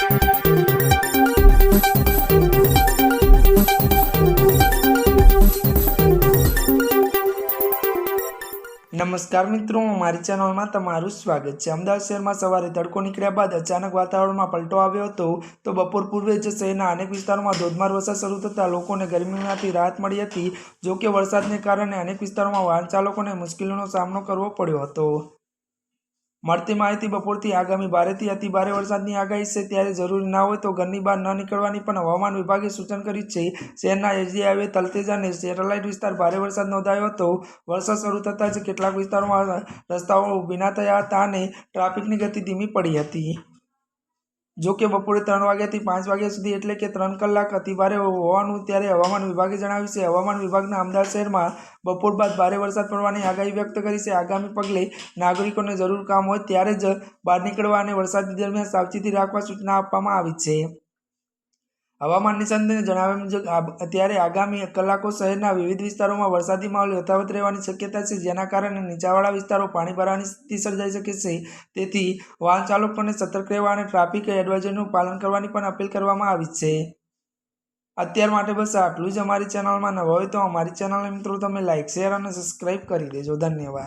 नमस्कार मित्रों, हमारी चैनल में तमारू स्वागत है। अमदावाद शहर में सवारे तड़को निकळ्या बाद अचानक वातावरण में पलटो आव्यो हतो। तो बपोर पूर्वे ज शहरना अनेक विस्तारों में धोधमार वरसाद शरू थता लोकोने गरमीमांथी राहत मळी हती। जो कि वरसादने कारणे अनेक विस्तारों में वाहन चालकोने मुश्केलीनो सामनो करवो पड्यो हतो। મળતી માહિતી બપોરથી આગામી ભારેથી અતિ ભારે વરસાદની આગાહી છે, ત્યારે જરૂરી ના હોય તો ઘરની બહાર ન નીકળવાની પણ હવામાન વિભાગે સૂચન કર્યું છે। શહેરના એસજી હાઈવે તલતેજ અને સેટેલાઇટ વિસ્તાર ભારે વરસાદ નોંધાયો હતો। વરસાદ શરૂ થતાં જ કેટલાક વિસ્તારોમાં રસ્તાઓ ભીના થયા હતા અને ટ્રાફિકની ગતિ ધીમી પડી હતી। જો કે બપોરે 3 વાગ્યાથી 5 વાગ્યા સુધી એટલે કે 3 કલાક અતિભારે હોવાનું ત્યારે હવામાન વિભાગે જણાવ્યું છે। હવામાન વિભાગના અમદાવાદ શહેરમાં બપોર બાદ ભારે વરસાદ પડવાની આગાહી વ્યક્ત કરી છે। આગામી પગલે નાગરિકોને જરૂર કામ હોય ત્યારે જ બહાર નીકળવા અને વરસાદ દરમિયાન સાવચેતી રાખવા સૂચના આપવામાં આવી છે। હવામાન નિષ્ણાતોએ જણાવ્યા મુજબ અત્યારે આગામી કલાકો શહેરના વિવિધ વિસ્તારોમાં વરસાદી માહોલ યથાવત રહેવાની શક્યતા છે, જેના કારણે નીચાણવાળા વિસ્તારો પાણી ભરાવાની સ્થિતિ સર્જાઈ શકે છે। તેથી વાહન ચાલકોને સતર્ક રહેવા અને ટ્રાફિક એડવાઇઝરીનું પાલન કરવાની પણ અપીલ કરવામાં આવી છે। અત્યાર માટે બસ આટલું જ। અમારી ચેનલમાં નવા હોય તો અમારી ચેનલને મિત્રો તમે લાઇક, શેર અને સબસ્ક્રાઇબ કરી દેજો। ધન્યવાદ।